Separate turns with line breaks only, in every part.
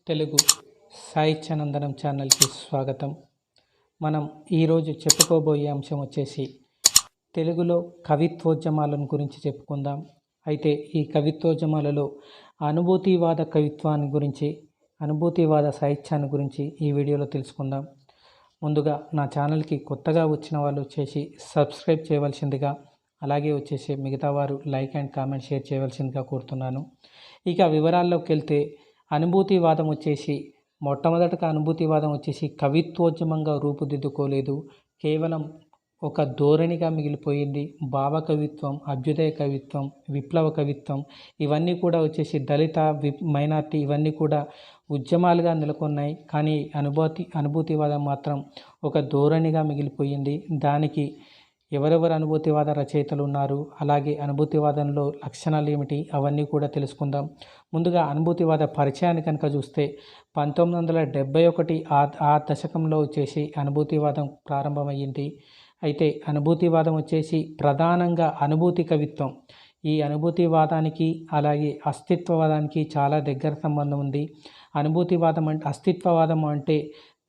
తెలుగు సాహిత్యానందనం ఛానల్కి స్వాగతం. మనం ఈరోజు చెప్పుకోబోయే అంశం వచ్చేసి తెలుగులో కవిత్వోద్యమాలను గురించి చెప్పుకుందాం. అయితే ఈ కవిత్వోద్యమాలలో అనుభూతివాద కవిత్వాన్ని గురించి, అనుభూతివాద సాహిత్యాన్ని గురించి ఈ వీడియోలో తెలుసుకుందాం. ముందుగా నా ఛానల్కి కొత్తగా వచ్చిన వాళ్ళు వచ్చేసి సబ్స్క్రైబ్ చేయవలసిందిగా, అలాగే వచ్చేసి మిగతా వారు లైక్ అండ్ కామెంట్ షేర్ చేయవలసిందిగా కోరుతున్నాను. ఇక వివరాల్లోకి వెళ్తే అనుభూతివాదం వచ్చేసి మొట్టమొదటగా అనుభూతివాదం వచ్చేసి కవిత్వోద్యమంగా రూపుదిద్దుకోలేదు, కేవలం ఒక ధోరణిగా మిగిలిపోయింది. భావ కవిత్వం, అభ్యుదయ కవిత్వం, విప్లవ కవిత్వం ఇవన్నీ కూడా వచ్చేసి దళిత మైనార్టీ ఇవన్నీ కూడా ఉద్యమాలుగా నెలకొన్నాయి. కానీ అనుభూతివాదం మాత్రం ఒక ధోరణిగా మిగిలిపోయింది. దానికి ఎవరెవరు అనుభూతివాద రచయితలు ఉన్నారు, అలాగే అనుభూతివాదంలో లక్షణాలు ఏమిటి, అవన్నీ కూడా తెలుసుకుందాం. ముందుగా అనుభూతివాద పరిచయాన్ని కనుక చూస్తే 1971 ఆ దశకంలో వచ్చేసి అనుభూతివాదం ప్రారంభమయ్యింది. అయితే అనుభూతివాదం వచ్చేసి ప్రధానంగా అనుభూతి కవిత్వం. ఈ అనుభూతివాదానికి అలాగే అస్తిత్వవాదానికి చాలా దగ్గర సంబంధం ఉంది. అనుభూతివాదం అంటే, అస్తిత్వవాదం అంటే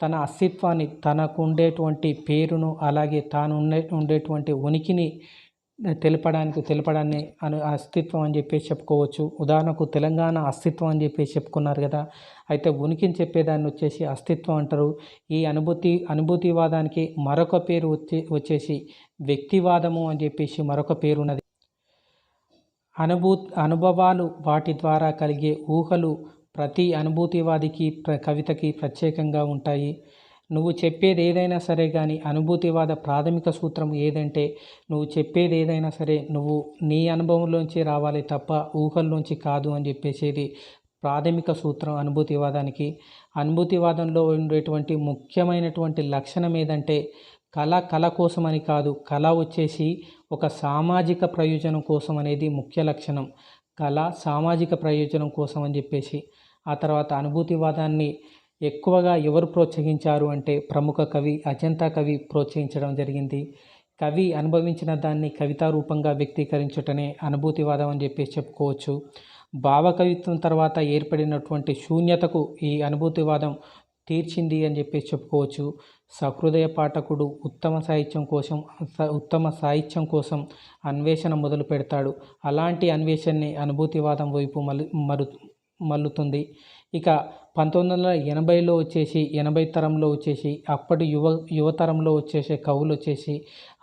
తన అస్తిత్వాన్ని, తనకు ఉండేటువంటి పేరును, అలాగే తాను ఉండేటువంటి ఉనికిని తెలపడాన్ని అస్తిత్వం అని చెప్పేసి చెప్పుకోవచ్చు. ఉదాహరణకు తెలంగాణ అస్తిత్వం అని చెప్పేసి చెప్పుకున్నారు కదా. అయితే ఉనికిని చెప్పేదాన్ని వచ్చేసి అస్తిత్వం అంటారు. ఈ అనుభూతివాదానికి మరొక పేరు వచ్చేసి వ్యక్తివాదము అని చెప్పేసి మరొక పేరు ఉన్నది. అనుభవాలు, వాటి ద్వారా కలిగే ఊహలు ప్రతి అనుభూతివాదికి కవితకి ప్రత్యేకంగా ఉంటాయి. నువ్వు చెప్పేది ఏదైనా సరే కానీ అనుభూతివాద ప్రాథమిక సూత్రం ఏదంటే, నువ్వు చెప్పేది ఏదైనా సరే నువ్వు నీ అనుభవంలోంచి రావాలి తప్ప ఊహల్లోంచి కాదు అని చెప్పేసేది ప్రాథమిక సూత్రం అనుభూతివాదానికి. అనుభూతివాదంలో ఉండేటువంటి ముఖ్యమైనటువంటి లక్షణం ఏదంటే, కళ కోసమని కాదు, కళ వచ్చేసి ఒక సామాజిక ప్రయోజనం కోసం అనేది ముఖ్య లక్షణం. కళ సామాజిక ప్రయోజనం కోసం అని చెప్పేసి. ఆ తర్వాత అనుభూతివాదాన్ని ఎక్కువగా ఎవరు ప్రోత్సహించారు అంటే ప్రముఖ కవి అజంతా కవి ప్రోత్సహించడం జరిగింది. కవి అనుభవించిన దాన్ని కవితా రూపంగా వ్యక్తీకరించటనే అనుభూతివాదం అని చెప్పేసి చెప్పుకోవచ్చు. భావకవిత్వం తర్వాత ఏర్పడినటువంటి శూన్యతకు ఈ అనుభూతివాదం తీర్చింది అని చెప్పేసి చెప్పుకోవచ్చు. సహృదయ పాఠకుడు ఉత్తమ సాహిత్యం కోసం అన్వేషణ మొదలు పెడతాడు. అలాంటి అన్వేషణని అనుభూతివాదం వైపు మల్లుతుంది. ఇక 1980లో వచ్చేసి 80 తరంలో వచ్చేసి అప్పటి యువతరంలో వచ్చేసి కవులు వచ్చేసి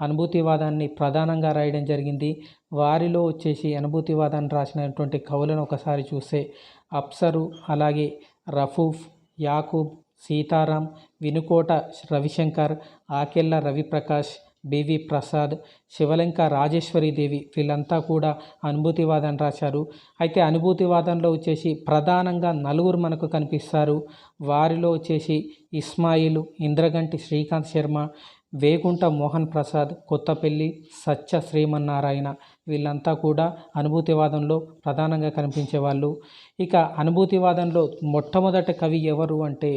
అనుభూతివాదాన్ని ప్రధానంగా రాయడం జరిగింది. వారిలో వచ్చేసి అనుభూతివాదాన్ని రాసినటువంటి కవులను ఒకసారి చూస్తే అప్సరు, అలాగే రఫూఫ్, యాకూబ్, సీతారాం, వినుకోట రవిశంకర్, ఆకెళ్ళ రవిప్రకాష్, బివి ప్రసాద్, శివలంక రాజేశ్వరీదేవి వీళ్ళంతా కూడా అనుభూతివాదాన్ని రాశారు. అయితే అనుభూతివాదంలో వచ్చేసి ప్రధానంగా నలుగురు మనకు కనిపిస్తారు. వారిలో వచ్చేసి ఇస్మాయిల్, ఇంద్రగంటి శ్రీకాంత్ శర్మ, వేగుంట మోహన్ ప్రసాద్, కొత్తపల్లి సత్య శ్రీమన్నారాయణ వీళ్ళంతా కూడా అనుభూతివాదంలో ప్రధానంగా కనిపించేవాళ్ళు. ఇక అనుభూతివాదంలో మొట్టమొదటి కవి ఎవరు అంటే,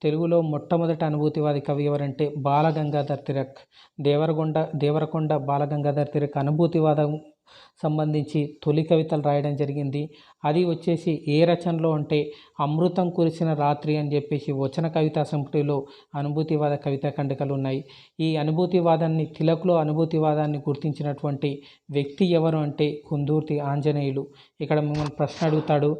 తెలుగులో మొట్టమొదటి అనుభూతివాది కవి ఎవరంటే బాలగంగాధర్ తిలక్. దేవరకొండ బాలగంగాధర్ తిలక్ అనుభూతివాదం సంబంధించి తొలి కవితలు రాయడం జరిగింది. అది వచ్చేసి ఏ రచనలో అంటే అమృతం కురిసిన రాత్రి అని చెప్పేసి వచన కవితా సంపుటిలో అనుభూతివాద కవితా ఖండికలు ఉన్నాయి. ఈ తిలక్లో అనుభూతివాదాన్ని గుర్తించినటువంటి వ్యక్తి ఎవరు అంటే కుందుర్తి ఆంజనేయులు. ఇక్కడ మిమ్మల్ని ప్రశ్న అడుగుతాడు,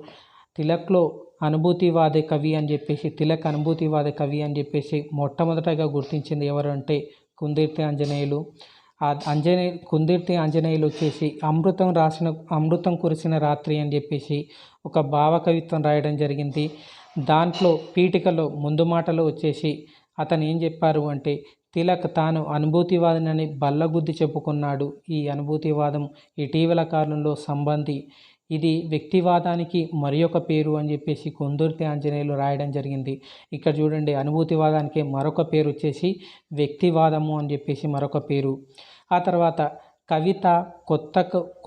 తిలక్లో అనుభూతివాద కవి అని చెప్పేసి, తిలక్ అనుభూతివాద కవి అని చెప్పేసి మొట్టమొదటగా గుర్తించింది ఎవరు అంటే కుందుర్తి ఆంజనేయులు. కుందుర్తి ఆంజనేయులు వచ్చేసి అమృతం కురిసిన రాత్రి అని చెప్పేసి ఒక భావకవిత్వం రాయడం జరిగింది. దాంట్లో పీఠికలో ముందు మాటలో వచ్చేసి అతను ఏం చెప్పారు అంటే, తిలక్ తాను అనుభూతివాదినని బల్లగుద్ది చెప్పుకున్నాడు. ఈ అనుభూతివాదం ఇటీవల కాలంలో సంబంధి, ఇది వ్యక్తివాదానికి మరి ఒక పేరు అని చెప్పేసి కుందుర్తి ఆంజనేయులు రాయడం జరిగింది. ఇక్కడ చూడండి, అనుభూతివాదానికి మరొక పేరు వచ్చేసి వ్యక్తివాదము అని చెప్పేసి మరొక పేరు. ఆ తర్వాత కవిత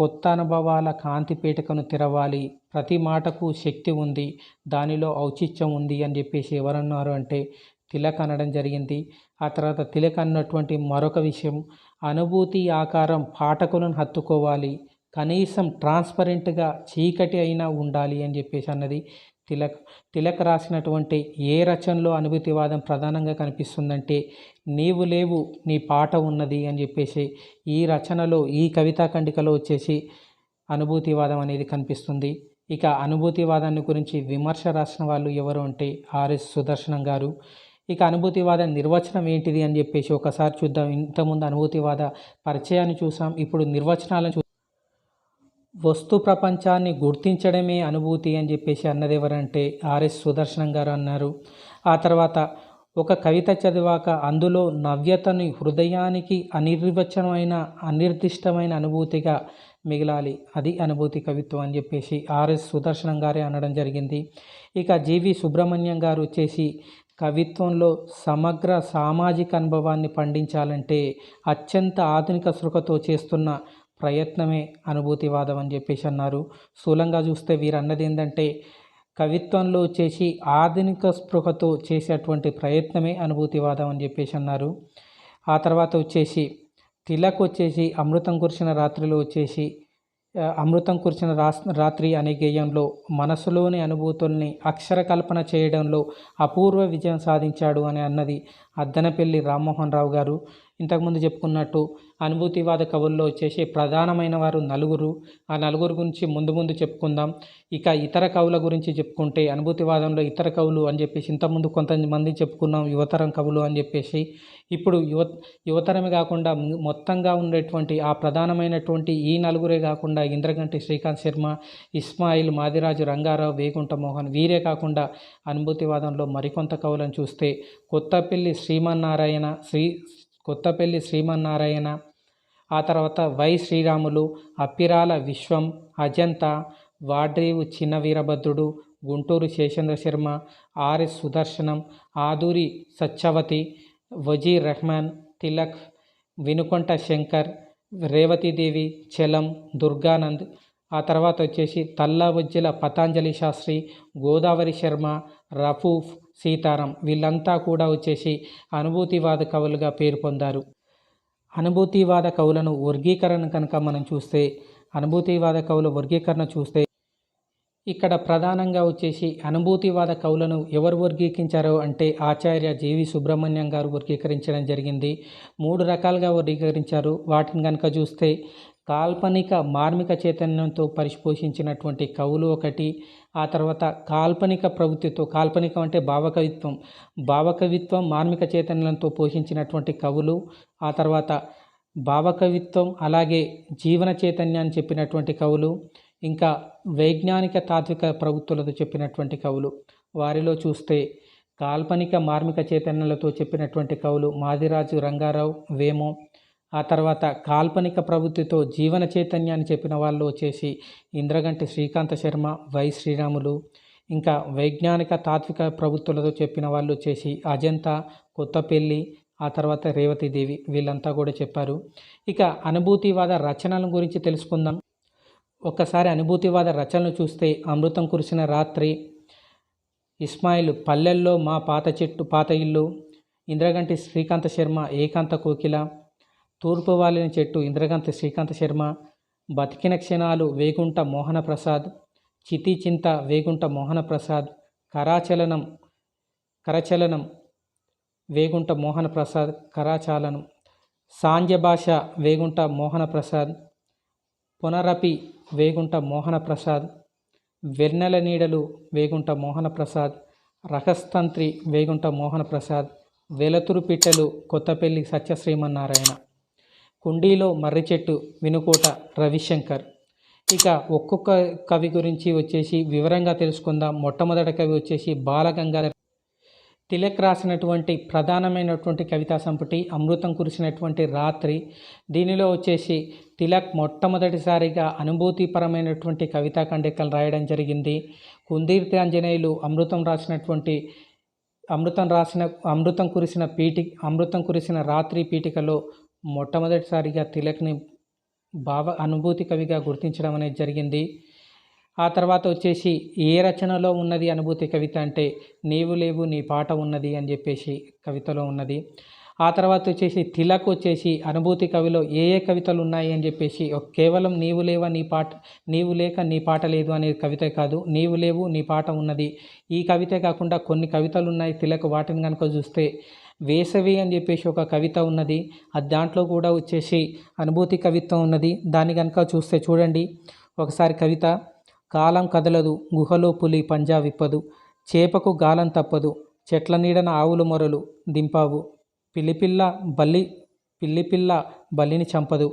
కొత్త అనుభవాల కాంతి పీఠకను తెరవాలి, ప్రతి మాటకు శక్తి ఉంది, దానిలో ఔచిత్యం ఉంది అని చెప్పేసి ఎవరన్నారు అంటే తిలక్ అనడం జరిగింది. ఆ తర్వాత తిలక్ అన్నటువంటి మరొక విషయం, అనుభూతి ఆకారం పాఠకులను హత్తుకోవాలి, కనీసం ట్రాన్స్పరెంట్గా చీకటి అయినా ఉండాలి అని చెప్పేసి అన్నది. తిలక్ తిలక్ రాసినటువంటి ఏ రచనలో అనుభూతివాదం ప్రధానంగా కనిపిస్తుందంటే నీవు లేవు నీ పాట ఉన్నది అని చెప్పేసి ఈ రచనలో ఈ కవితా ఖండికలో వచ్చేసి అనుభూతివాదం అనేది కనిపిస్తుంది. ఇక అనుభూతివాదాన్ని గురించి విమర్శ రాసిన వాళ్ళు ఎవరు అంటే ఆర్ఎస్ సుదర్శనం గారు. ఇక అనుభూతివాద నిర్వచనం ఏంటిది అని చెప్పేసి ఒకసారి చూద్దాం. ఇంతకుముందు అనుభూతివాద పరిచయాన్ని చూసాం, ఇప్పుడు నిర్వచనాలను వస్తు ప్రపంచాన్ని గుర్తించడమే అనుభూతి అని చెప్పేసి అన్నది ఎవరంటే ఆర్ఎస్ సుదర్శనం గారు అన్నారు. ఆ తర్వాత ఒక కవిత చదివాక అందులో నవ్యతని హృదయానికి అనిర్వచనమైన అనిర్దిష్టమైన అనుభూతిగా మిగలాలి, అది అనుభూతి కవిత్వం అని చెప్పేసి ఆర్ఎస్ సుదర్శనం గారే అనడం జరిగింది. ఇక జీవి సుబ్రహ్మణ్యం గారు వచ్చేసి కవిత్వంలో సమగ్ర సామాజిక అనుభవాన్ని పండించాలంటే అత్యంత ఆధునిక సృహతో చేస్తున్న ప్రయత్నమే అనుభూతివాదం అని చెప్పేసి అన్నారు. స్థూలంగా చూస్తే వీరు అన్నది ఏంటంటే కవిత్వంలో వచ్చేసి ఆధునిక స్పృహతో చేసేటువంటి ప్రయత్నమే అనుభూతివాదం అని చెప్పేసి అన్నారు. ఆ తర్వాత వచ్చేసి తిలక్ వచ్చేసి అమృతం కురిసిన రాత్రిలో వచ్చేసి అమృతం కురిసిన రాత్రి అనే గేయంలో మనసులోని అనుభూతుల్ని అక్షర కల్పన చేయడంలో అపూర్వ విజయం సాధించాడు అని అన్నది అద్దనపల్లి రామ్మోహన్ రావు గారు. ఇంతకుముందు చెప్పుకున్నట్టు అనుభూతివాద కవుల్లో వచ్చేసి ప్రధానమైన వారు నలుగురు. ఆ నలుగురు గురించి ముందు చెప్పుకుందాం. ఇక ఇతర కవుల గురించి చెప్పుకుంటే అనుభూతివాదంలో ఇతర కవులు అని చెప్పేసి ఇంతకుముందు కొంతమంది చెప్పుకున్నాం, యువతరం కవులు అని చెప్పేసి. ఇప్పుడు యువతరమే కాకుండా మొత్తంగా ఉండేటువంటి ఆ ప్రధానమైనటువంటి ఈ నలుగురే కాకుండా ఇంద్రగంటి శ్రీకాంత్ శర్మ, ఇస్మాయిల్, మాదిరాజు రంగారావు, వేగుంట మోహన్ వీరే కాకుండా అనుభూతివాదంలో మరికొంత కవులను చూస్తే కొత్తపల్లి శ్రీమన్నారాయణ, ఆ తర్వాత వై శ్రీరాములు, అప్పిరాల విశ్వం, అజంతా, వాడ్రేవు చిన్న వీరభద్రుడు, గుంటూరు శేషేంద్ర శర్మ, ఆర్ఎస్ సుదర్శనం, ఆదూరి సత్యవతి, వజీర్ రెహమాన్, తిలక్, వినుకొంట శంకర్, రేవతీదేవి, చలం, దుర్గానంద్, ఆ తర్వాత వచ్చేసి తల్లాబుజ్జిల పతాంజలి శాస్త్రి, గోదావరి శర్మ, రఫూఫ్, సీతారాం వీళ్ళంతా కూడా వచ్చేసి అనుభూతివాద కవులుగా పేరు పొందారు. అనుభూతివాద కవులను వర్గీకరణ కనుక మనం చూస్తే అనుభూతివాద కవుల వర్గీకరణ చూస్తే ఇక్కడ ప్రధానంగా వచ్చేసి అనుభూతివాద కవులను ఎవరు వర్గీకరించారో అంటే ఆచార్య జీవి సుబ్రహ్మణ్యం గారు వర్గీకరించడం జరిగింది. 3 రకాలుగా వర్గీకరించారు. వాటిని కనుక చూస్తే కాల్పనిక మార్మిక చైతన్యంతో పరిపోషించినటువంటి కవులు ఒకటి, ఆ తర్వాత కాల్పనిక ప్రవృత్తితో, కాల్పనికం అంటే భావకవిత్వం మార్మిక చైతన్యంతో పోషించినటువంటి కవులు, ఆ తర్వాత భావకవిత్వం అలాగే జీవన చైతన్యాన్ని చెప్పినటువంటి కవులు, ఇంకా వైజ్ఞానిక తాత్విక ప్రవృత్తులతో చెప్పినటువంటి కవులు. వారిలో చూస్తే కాల్పనిక మార్మిక చైతన్యాలతో చెప్పినటువంటి కవులు మాదిరాజు రంగారావు, వేమో, ఆ తర్వాత కాల్పనిక ప్రవృత్తితో జీవన చైతన్యాన్ని చెప్పిన వాళ్ళు వచ్చేసి ఇంద్రగంటి శ్రీకాంత శర్మ, వై శ్రీరాములు, ఇంకా వైజ్ఞానిక తాత్విక ప్రవృత్తులతో చెప్పిన వాళ్ళు వచ్చేసి అజంతా, కొత్తపల్లి, ఆ తర్వాత రేవతీదేవి వీళ్ళంతా కూడా చెప్పారు. ఇక అనుభూతివాద రచనల గురించి తెలుసుకుందాం. ఒక్కసారి అనుభూతివాద రచనలు చూస్తే అమృతం కురిసిన రాత్రి, ఇస్మాయిల్ పల్లెల్లో మా పాత చెట్టు పాత ఇల్లు, ఇంద్రగంటి శ్రీకాంత శర్మ ఏకాంత కోకిల, తూర్పు వాలిన చెట్టు ఇంద్రగంటి శ్రీకాంత శర్మ, బతికిన క్షణాలు వేగుంట మోహన ప్రసాద్, చితి చింత వేగుంట మోహన ప్రసాద్, కరచలనం వేగుంట మోహన ప్రసాద్, కరాచాలనం, సాంధ్య భాష వేగుంట మోహన ప్రసాద్, పునరపి వేగుంట మోహన ప్రసాద్, వెన్నెల నీడలు వేగుంట మోహన ప్రసాద్, రహస్తంత్రి వేగుంట మోహన ప్రసాద్, వెలతురు పిట్టెలు కొత్తపల్లి సత్యశ్రీమన్నారాయణ, కుండీలో మర్రి చెట్టు వినుకోట రవిశంకర్. ఇక ఒక్కొక్క కవి గురించి వచ్చేసి వివరంగా తెలుసుకుందాం. మొట్టమొదటి కవి వచ్చేసి బాలగంగాధర తిలక్ రాసినటువంటి ప్రధానమైనటువంటి కవితా సంపుటి అమృతం కురిసినటువంటి రాత్రి. దీనిలో వచ్చేసి తిలక్ మొట్టమొదటిసారిగా అనుభూతిపరమైనటువంటి కవితా ఖండికలు రాయడం జరిగింది. కుందీర్తి ఆంజనేయులు అమృతం కురిసిన రాత్రి పీఠికలో మొట్టమొదటిసారిగా తిలక్ని అనుభూతి కవిగా గుర్తించడం అనేది జరిగింది. ఆ తర్వాత వచ్చేసి ఏ రచనలో ఉన్నది అనుభూతి కవిత అంటే నీవు లేవు నీ పాట ఉన్నది అని చెప్పేసి కవితలో ఉన్నది. ఆ తర్వాత వచ్చేసి తిలక్ వచ్చేసి అనుభూతి కవిలో ఏ ఏ కవితలు ఉన్నాయి అని చెప్పేసి కేవలం నీవు లేవ నీ పాట, నీవు లేక నీ పాట లేదు అనే కవిత కాదు, నీవు లేవు నీ పాట ఉన్నది, ఈ కవితే కాకుండా కొన్ని కవితలు ఉన్నాయి తిలక్. వాటిని కనుక చూస్తే వేసవి అని చెప్పేసి ఒక కవిత ఉన్నది, అది దాంట్లో కూడా వచ్చేసి అనుభూతి కవిత్వం ఉన్నది. దాన్ని కనుక చూస్తే చూడండి ఒకసారి కవిత. కాలం కదలదు గుహలో పులి పంజా విప్పదు, చేపకు గాలం తప్పదు చెట్ల నీడన ఆవులు మొరలు దింపావు, పిల్లిపిల్ల బల్లిని చంపదు,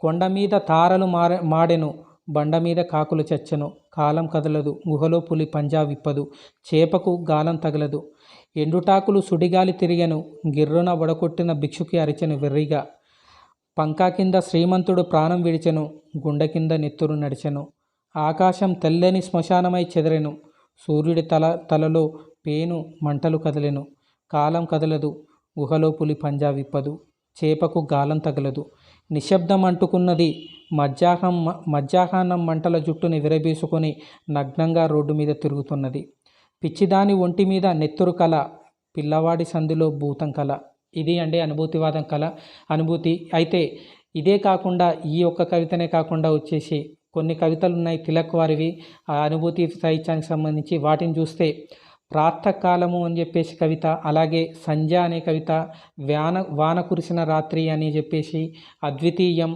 కొండ మీద తారలు మాడెను బండ మీద కాకులు చచ్చెను, కాలం కదలదు గుహలో పులి పంజా విప్పదు, చేపకు గాలం తగలదు, ఎండుటాకులు సుడిగాలి తిరిగెను గిర్రున వడకొట్టిన భిక్షుకి అరిచెను వెర్రిగా, పంకా కింద శ్రీమంతుడు ప్రాణం విడిచెను గుండె కింద నెత్తురు నడిచెను, ఆకాశం తెల్లని శ్మశానమై చెదరెను సూర్యుడి తలలో పేను మంటలు కదలెను, కాలం కదలదు గుహలో పులి పంజా విప్పదు, చేపకు గాలం తగలదు, నిశ్శబ్దం అంటుకున్నది మధ్యాహ్నం మంటల జుట్టుని విరబీసుకొని నగ్నంగా రోడ్డు మీద తిరుగుతున్నది, పిచ్చిదాని ఒంటి మీద నెత్తురు కల పిల్లవాడి సంధిలో భూతం కల. ఇది అంటే అనుభూతివాదం కళ అనుభూతి. అయితే ఇదే కాకుండా ఈ ఒక్క కవితనే కాకుండా వచ్చేసి కొన్ని కవితలు ఉన్నాయి తిలక్ వారివి ఆ అనుభూతి సాహిత్యానికి సంబంధించి. వాటిని చూస్తే ప్రాతకాలము అని చెప్పేసి కవిత, అలాగే సంధ్య అనే కవిత, వాన కురిసిన రాత్రి అని చెప్పేసి అద్వితీయం,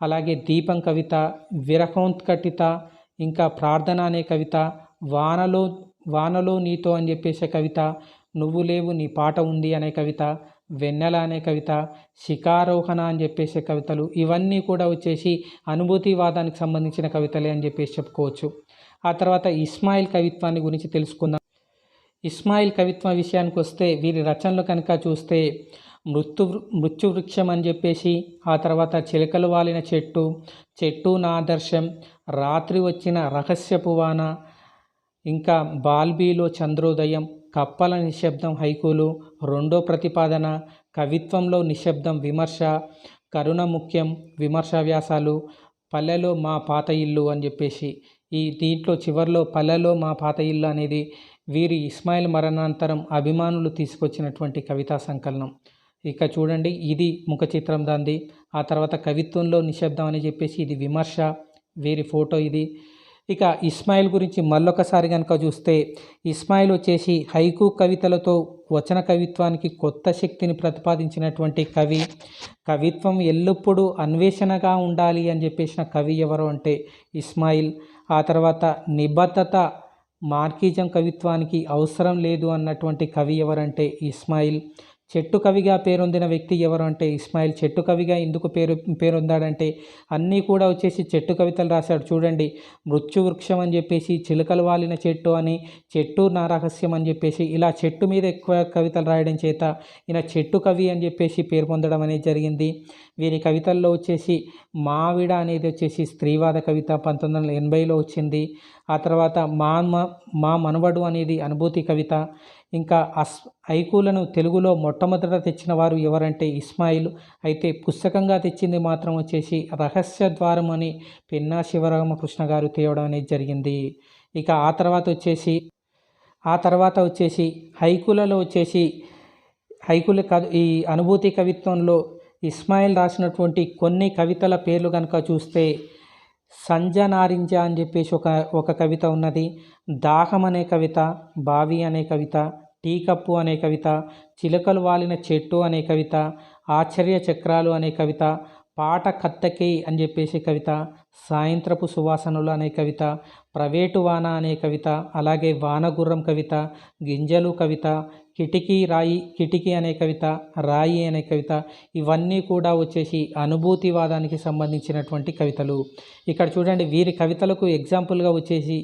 అలాగే దీపం కవిత, విరహోత్కటిత, ఇంకా ప్రార్థన అనే కవిత, వానలో నీతో అని చెప్పేసి కవిత, నువ్వు లేవు నీ పాట ఉంది అనే కవిత, వెన్నెల అనే కవిత, శిఖారోహణ అని చెప్పేసి కవితలు. ఇవన్నీ కూడా వచ్చేసి అనుభూతివాదానికి సంబంధించిన కవితలే అని చెప్పేసి చెప్పుకోవచ్చు. ఆ తర్వాత ఇస్మాయిల్ కవిత్వాన్ని గురించి తెలుసుకుందాం. ఇస్మాయిల్ కవిత్వ విషయానికి వస్తే వీరి రచనలు కనుక చూస్తే మృత్యు వృక్షం అని చెప్పేసి, ఆ తర్వాత చిలకలు వాలిన చెట్టు నా ఆదర్శం, రాత్రి వచ్చిన రహస్యపు వాన, ఇంకా బాల్బీలో చంద్రోదయం, కప్పల నిశ్శబ్దం హైకూలు, రెండో ప్రతిపాదన, కవిత్వంలో నిశ్శబ్దం విమర్శ, కరుణ ముఖ్యం విమర్శ వ్యాసాలు, పల్లెలో మా పాత ఇల్లు అని చెప్పేసి. ఈ దీంట్లో చివరిలో పల్లెలో మా పాత ఇల్లు అనేది వీరి ఇస్మాయిల్ మరణాంతరం అభిమానులు తీసుకొచ్చినటువంటి కవితా సంకలనం. ఇక చూడండి ఇది ముఖ చిత్రం దాంది. ఆ తర్వాత కవిత్వంలో నిశ్శబ్దం అని చెప్పేసి ఇది విమర్శ, వీరి ఫోటో ఇది. ఇక ఇస్మాయిల్ గురించి మళ్ళొకసారి కనుక చూస్తే ఇస్మాయిల్ వచ్చేసి హైకు కవితలతో వచన కవిత్వానికి కొత్త శక్తిని ప్రతిపాదించినటువంటి కవి. కవిత్వం ఎల్లప్పుడూ అన్వేషణగా ఉండాలి అని చెప్పేసిన కవి ఎవరు అంటే ఇస్మాయిల్. ఆ తర్వాత నిబద్ధత మార్కిజం కవిత్వానికి అవసరం లేదు అన్నటువంటి కవి ఎవరంటే ఇస్మాయిల్. చెట్టు కవిగా పేరొందిన వ్యక్తి ఎవరు అంటే ఇస్మాయిల్. చెట్టు కవిగా ఎందుకు పేరొందాడంటే అన్నీ కూడా వచ్చేసి చెట్టు కవితలు రాశాడు. చూడండి మృత్యు వృక్షం అని చెప్పేసి, చిలుకలు వాలిన చెట్టు అని, చెట్టు నా రహస్యం అని చెప్పేసి, ఇలా చెట్టు మీద ఎక్కువ కవితలు రాయడం చేత ఈయన చెట్టు కవి అని చెప్పేసి పేరు పొందడం అనేది జరిగింది. వీరి కవితల్లో వచ్చేసి మావిడ అనేది వచ్చేసి స్త్రీవాద కవిత 1980లో వచ్చింది. ఆ తర్వాత మా మనవడు అనేది అనుభూతి కవిత. ఇంకా హైకూలను తెలుగులో మొట్టమొదట తెచ్చిన వారు ఎవరంటే ఇస్మాయిల్. అయితే పుస్తకంగా తెచ్చింది మాత్రం వచ్చేసి రహస్య ద్వారం అని పెన్నా శివరామకృష్ణ గారు తేవడం అనేది జరిగింది. ఇక ఆ తర్వాత వచ్చేసి హైకూలలో వచ్చేసి ఈ అనుభూతి కవిత్వంలో ఇస్మాయిల్ రాసినటువంటి కొన్ని కవితల పేర్లు కనుక చూస్తే సంజ నారింజ అని చెప్పేసి ఒక కవిత ఉన్నది, దాహం అనే కవిత, బావి అనే కవిత, టీ కప్పు అనే కవిత, చిలకలు వాలిన చెట్టు అనే కవిత, ఆశ్చర్య చక్రాలు అనే కవిత, పాట కత్తకి అని చెప్పేసి కవిత, సాయంత్రపు సువాసనలు అనే కవిత, ప్రైవేటు వాన అనే కవిత, అలాగే వానగుర్రం కవిత, గింజలు కవిత, కిటికీ అనే కవిత, రాయి అనే కవిత. ఇవన్నీ కూడా వచ్చేసి అనుభూతివాదానికి సంబంధించినటువంటి కవితలు. ఇక్కడ చూడండి వీరి కవితలకు ఎగ్జాంపుల్గా వచ్చేసి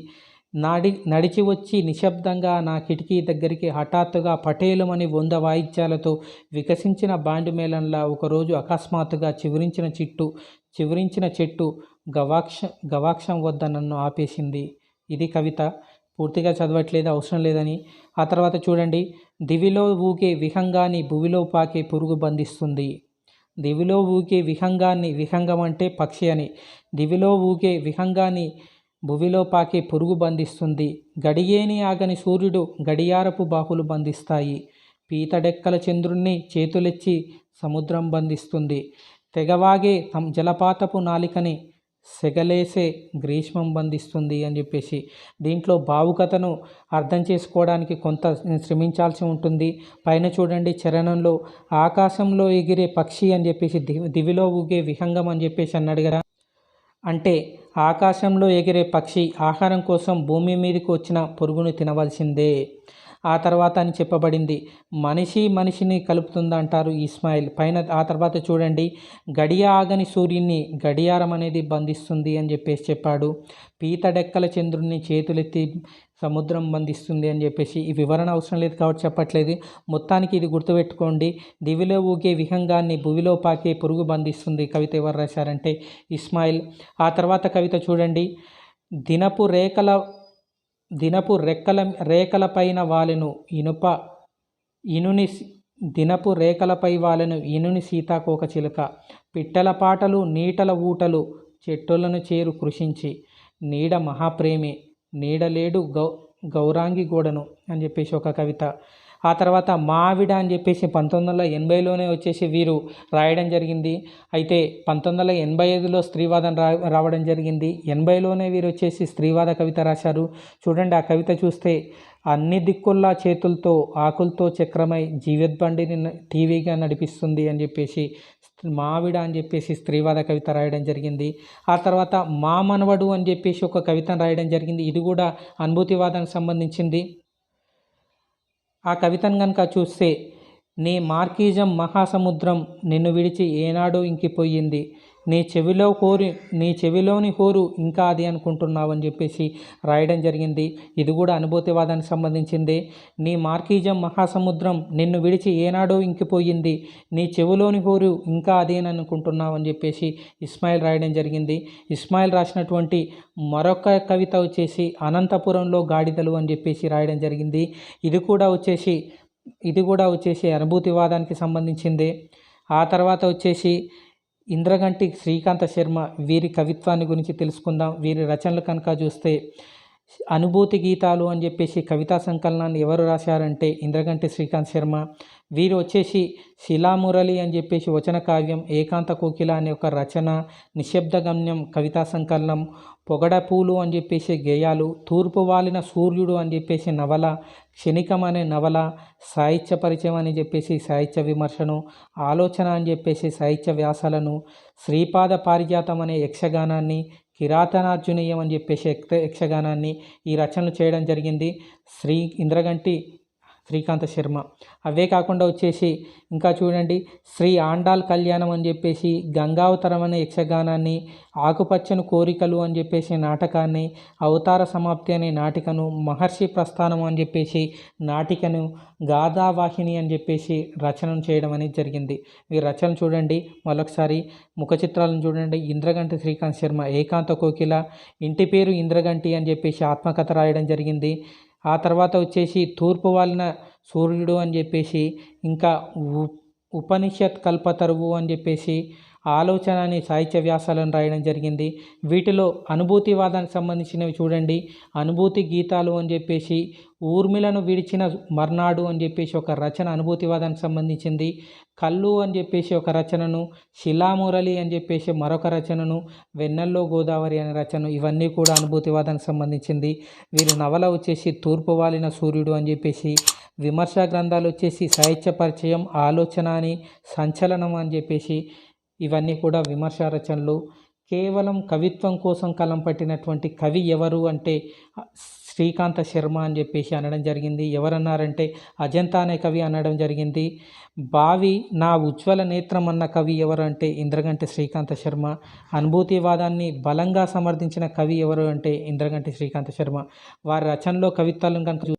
నడిచి వచ్చి నిశ్శబ్దంగా నా కిటికీ దగ్గరికి హఠాత్తుగా పటేలుమని 100 వాయిద్యాలతో వికసించిన బాండ్ మేళంలా ఒకరోజు అకస్మాత్తుగా చివరించిన చెట్టు గవాక్షం వద్ద నన్ను ఆపేసింది. ఇది కవిత. పూర్తిగా చదవట్లేదు, అవసరం లేదని. ఆ తర్వాత చూడండి దివిలో ఊగే విహంగాన్ని భువిలో పాకే పురుగు బంధిస్తుంది. దివిలో ఊగే విహంగాన్ని, విహంగం అంటే పక్షి అని, దివిలో ఊగే విహంగాన్ని భువిలో పాకే పురుగు బంధిస్తుంది. గడియేని ఆగని సూర్యుడు గడియారపు బాహులు బంధిస్తాయి. పీతడెక్కల చంద్రుణ్ణి చేతులెచ్చి సముద్రం బంధిస్తుంది. తెగవాగే జలపాతపు నాలికని సెగలేసే గ్రీష్మం బంధిస్తుంది అని చెప్పేసి దీంట్లో భావుకథను అర్థం చేసుకోవడానికి కొంత శ్రమించాల్సి ఉంటుంది. పైన చూడండి చరణంలో ఆకాశంలో ఎగిరే పక్షి అని చెప్పేసి దివిలో ఊగే విహంగం అని చెప్పేసి అన్నాడు కదా. అంటే ఆకాశంలో ఎగిరే పక్షి ఆహారం కోసం భూమి మీదకి వచ్చిన పురుగును తినవలసిందే. ఆ తర్వాత అని చెప్పబడింది. మనిషి మనిషిని కలుపుతుందంటారు ఇస్మాయిల్. పైన ఆ తర్వాత చూడండి, గడియ ఆగని సూర్యుని గడియారం అనేది బంధిస్తుంది అని చెప్పేసి చెప్పాడు. పీతడెక్కల చంద్రుడిని చేతులెత్తి సముద్రం బంధిస్తుంది అని చెప్పేసి ఈ వివరణ అవసరం లేదు కాబట్టి చెప్పట్లేదు. మొత్తానికి ఇది గుర్తుపెట్టుకోండి. దివిలో ఊగే విహంగాన్ని భువిలో పాకే పురుగు బంధిస్తుంది. కవిత ఎవరు రాశారంటే ఇస్మాయిల్. ఆ తర్వాత కవిత చూడండి, దినపు రేఖలపైన వాలెను దినపు రేఖలపై వాలెను ఇనుని సీతాకోక చిలుక, పిట్టల పాటలు నీటల ఊటలు చెట్టులను చేరు కృషించి, నీడ మహాప్రేమి నీడలేడు గౌరాంగి గోడను అని చెప్పేసి ఒక కవిత. ఆ తర్వాత మావిడ అని చెప్పేసి 1980లోనే వచ్చేసి వీరు రాయడం జరిగింది. అయితే 1985లో స్త్రీవాదం రావడం జరిగింది. 80లోనే వీరు వచ్చేసి స్త్రీవాద కవిత రాశారు. చూడండి ఆ కవిత చూస్తే, అన్ని దిక్కుల్లా చేతులతో ఆకులతో చక్రమై జీవితబండిని టీవీగా నడిపిస్తుంది అని చెప్పేసి మావిడ అని చెప్పేసి స్త్రీవాద కవిత రాయడం జరిగింది. ఆ తర్వాత మా మనవడు అని చెప్పేసి ఒక కవితను రాయడం జరిగింది. ఇది కూడా అనుభూతివాదానికి సంబంధించింది. ఆ కవితను కనుక చూస్తే, నీ మార్కిజం మహాసముద్రం నిన్ను విడిచి ఏనాడో ఇంకిపోయింది, నీ చెవిలోని హోరు ఇంకా అది అనుకుంటున్నావు అని చెప్పేసి రాయడం జరిగింది. ఇది కూడా అనుభూతివాదానికి సంబంధించింది. నీ మార్కిజం మహాసముద్రం నిన్ను విడిచి ఏనాడో ఇంకిపోయింది, నీ చెవిలోని హోరు ఇంకా అదేనని అనుకుంటున్నావు అని చెప్పేసి ఇస్మాయిల్ రాయడం జరిగింది. ఇస్మాయిల్ రాసినటువంటి మరొక కవిత వచ్చేసి అనంతపురంలో గాడిదలు అని చెప్పేసి రాయడం జరిగింది. ఇది కూడా వచ్చేసి అనుభూతివాదానికి సంబంధించింది. ఆ తర్వాత వచ్చేసి ఇంద్రగంటి శ్రీకాంత శర్మ, వీరి కవిత్వాన్ని గురించి తెలుసుకుందాం. వీరి రచనలు కనుక చూస్తే, అనుభూతి గీతాలు అని చెప్పేసి కవితా సంకలనాన్ని ఎవరు రాశారంటే ఇంద్రగంటి శ్రీకాంత్ శర్మ. వీరు వచ్చేసి శిలామురళి అని చెప్పేసి వచన కావ్యం, ఏకాంత కోకిల అనే ఒక రచన, నిశ్శబ్దగమ్యం కవితా సంకలనం, పొగడపూలు అని చెప్పేసి గేయాలు, తూర్పు వాలిన సూర్యుడు అని చెప్పేసి నవల, క్షణికం అనే నవల, సాహిత్య పరిచయం అని చెప్పేసి సాహిత్య విమర్శను, ఆలోచన అని చెప్పేసి సాహిత్య వ్యాసాలను, శ్రీపాద పారిజాతం అనే యక్షగానాన్ని, కిరాతనార్జునీయం అని చెప్పేసి యక్షగానాన్ని ఈ రచనలు చేయడం జరిగింది ఇంద్రగంటి శ్రీకాంత శర్మ. అవే కాకుండా వచ్చేసి ఇంకా చూడండి, శ్రీ ఆండాల్ కళ్యాణం అని చెప్పేసి గంగావతరం అనే యక్షగానాన్ని, ఆకుపచ్చని కోరికలు అని చెప్పేసి నాటకాన్ని, అవతార సమాప్తి అనే నాటికను, మహర్షి ప్రస్థానం అని చెప్పేసి నాటికను, గాథావాహిని అని చెప్పేసి రచనను చేయడం అనేది జరిగింది. ఈ రచన చూడండి, మరొకసారి ముఖ చిత్రాలను చూడండి. ఇంద్రగంటి శ్రీకాంత్ శర్మ ఏకాంత కోకిల, ఇంటి పేరు ఇంద్రగంటి అని చెప్పేసి ఆత్మకథ రాయడం జరిగింది. ఆ తర్వాత వచ్చేసి తూర్పు వాలిన సూర్యుడు అని చెప్పేసి, ఇంకా ఉపనిషత్ కల్పతరువు అని చెప్పేసి ఆలోచన అని సాహిత్య వ్యాసాలను రాయడం జరిగింది. వీటిలో అనుభూతివాదానికి సంబంధించినవి చూడండి, అనుభూతి గీతాలు అని చెప్పేసి, ఊర్మిళను విడిచిన మర్నాడు అని చెప్పేసి ఒక రచన అనుభూతివాదానికి సంబంధించింది, కళ్ళు అని చెప్పేసి ఒక రచనను, శిలామురళి అని చెప్పేసి మరొక రచనను, వెన్నెల్లో గోదావరి అనే రచన, ఇవన్నీ కూడా అనుభూతివాదానికి సంబంధించింది. వీరి నవల వచ్చేసి తూర్పు వాలిన సూర్యుడు అని చెప్పేసి, విమర్శా గ్రంథాలు వచ్చేసి సాహిత్య పరిచయం, ఆలోచన అని, సంచలనం అని చెప్పేసి ఇవన్నీ కూడా విమర్శా రచనలు. కేవలం కవిత్వం కోసం కలం పట్టినటువంటి కవి ఎవరు అంటే శ్రీకాంత శర్మ అని చెప్పేసి అనడం జరిగింది. ఎవరన్నారంటే అజంతా అనే కవి అనడం జరిగింది. భావి నా ఉజ్వల నేత్రం అన్న కవి ఎవరు అంటే ఇంద్రగంటి శ్రీకాంత శర్మ. అనుభూతివాదాన్ని బలంగా సమర్థించిన కవి ఎవరు అంటే ఇంద్రగంటి శ్రీకాంత శర్మ. వారి రచనలో కవిత్వాలను కనుక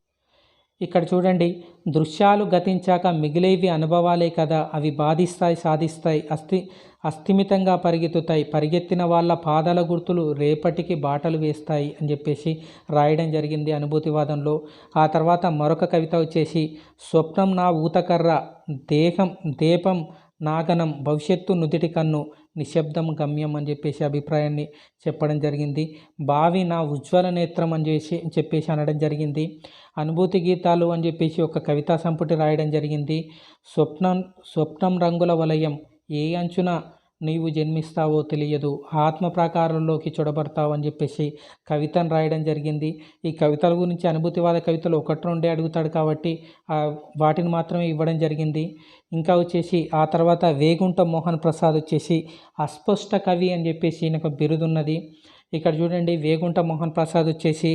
ఇక్కడ చూడండి, దృశ్యాలు గతించాక మిగిలేవి అనుభవాలే కదా, అవి బాధిస్తాయి సాధిస్తాయి, అస్థిమితంగా పరిగెత్తుతాయి, పరిగెత్తిన వాళ్ళ పాదాల గుర్తులు రేపటికి బాటలు వేస్తాయి అని చెప్పేసి రాయడం జరిగింది అనుభూతివాదంలో. ఆ తర్వాత మరొక కవిత వచ్చేసి, స్వప్నం నా ఊతకర్ర, దీపం నాగనం, భవిష్యత్తు నుదిటి కన్ను, నిశ్శబ్దం గమ్యం అని చెప్పేసి అభిప్రాయాన్ని చెప్పడం జరిగింది. బావి నా ఉజ్వల నేత్రం అని చెప్పేసి అనడం జరిగింది. అనుభూతి గీతాలు అని చెప్పేసి ఒక కవితా సంపుటి రాయడం జరిగింది. స్వప్నం రంగుల వలయం, ఏ అంచున నీవు జన్మిస్తావో తెలియదు, ఆత్మ ప్రాకారంలోకి చొడబడతావు అని చెప్పేసి కవితను రాయడం జరిగింది. ఈ కవితల గురించి అనుభూతివాద కవితలు ఒకటి రెండే అడుగుతాడు కాబట్టి వాటిని మాత్రమే ఇవ్వడం జరిగింది. ఇంకా వచ్చేసి ఆ తర్వాత వేగుంట మోహన్ ప్రసాద్ వచ్చేసి అస్పష్ట కవి అని చెప్పేసి ఈయనకు బిరుదున్నది. ఇక్కడ చూడండి, వేగుంట మోహన్ ప్రసాద్ వచ్చేసి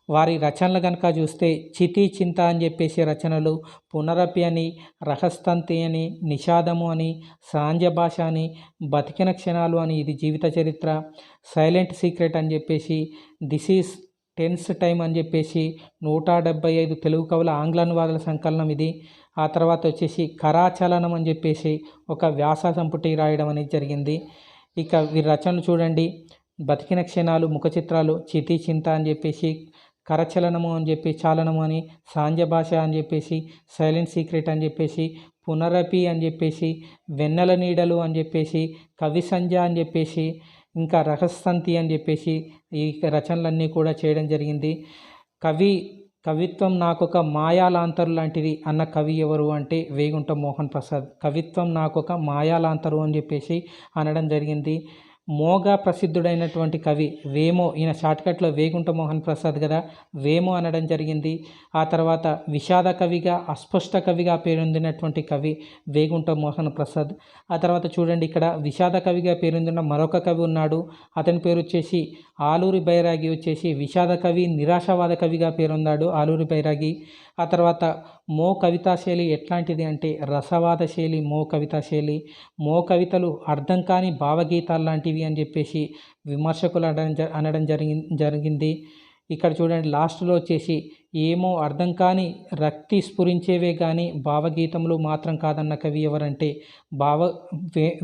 వారి రచనలు కనుక చూస్తే చితి చింత అని చెప్పేసి రచనలు, పునరపి అని, రహస్తంతి అని, నిషాదము అని, సాంజ భాష అని, బతికిన క్షణాలు అని, ఇది జీవిత చరిత్ర, సైలెంట్ సీక్రెట్ అని చెప్పేసి, దిస్ ఈజ్ టెన్స్ టైమ్ అని చెప్పేసి 175 తెలుగు కవుల ఆంగ్ల అనువాదాల సంకలనం ఇది. ఆ తర్వాత వచ్చేసి కరాచలనం అని చెప్పేసి ఒక వ్యాస సంపుటి రాయడం అనేది జరిగింది. ఇక వీరి రచనలు చూడండి, బతికిన క్షణాలు, ముఖ చిత్రాలు, చితి చింత అని చెప్పేసి, కరచలనము అని చెప్పి చాలనము అని, సాంజ భాష అని చెప్పేసి, సైలెంట్ సీక్రెట్ అని చెప్పేసి, పునరపి అని చెప్పేసి, వెన్నెల నీడలు అని చెప్పేసి, కవి సంధ్య అని చెప్పేసి, ఇంకా రహస్యంతి అని చెప్పేసి ఈ రచనలన్నీ కూడా చేయడం జరిగింది. కవిత్వం నాకొక మాయాలాంతరు లాంటిది అన్న కవి ఎవరు అంటే వేగుంట మోహన్ ప్రసాద్. కవిత్వం నాకొక మాయాలాంతరు అని చెప్పేసి అనడం జరిగింది. మోగా ప్రసిద్ధుడైనటువంటి కవి వేమో, ఈయన షార్ట్కట్లో వేగుంట మోహన్ ప్రసాద్ కదా, వేమో అనడం జరిగింది. ఆ తర్వాత విషాద కవిగా, అస్పష్ట కవిగా పేరొందినటువంటి కవి వేగుంట మోహన్ ప్రసాద్. ఆ తర్వాత చూడండి, ఇక్కడ విషాద కవిగా పేరొందిన మరొక కవి ఉన్నాడు. అతని పేరు వచ్చేసి ఆలూరి బైరాగి. వచ్చేసి విషాద కవి, నిరాశావాద కవిగా పేరొందాడు ఆలూరి బైరాగి. ఆ తర్వాత మో కవితా శైలి ఎట్లాంటిది అంటే రసవాద శైలి మో కవితా శైలి. మో కవితలు అర్థం కాని భావగీతాలు లాంటివి అని చెప్పేసి విమర్శకులు అనడం జరిగింది. ఇక్కడ చూడండి, లాస్ట్లో వచ్చేసి ఏమో అర్థం కాని రక్తి స్ఫురించేవే కానీ భావగీతములు మాత్రం కాదన్న కవి ఎవరంటే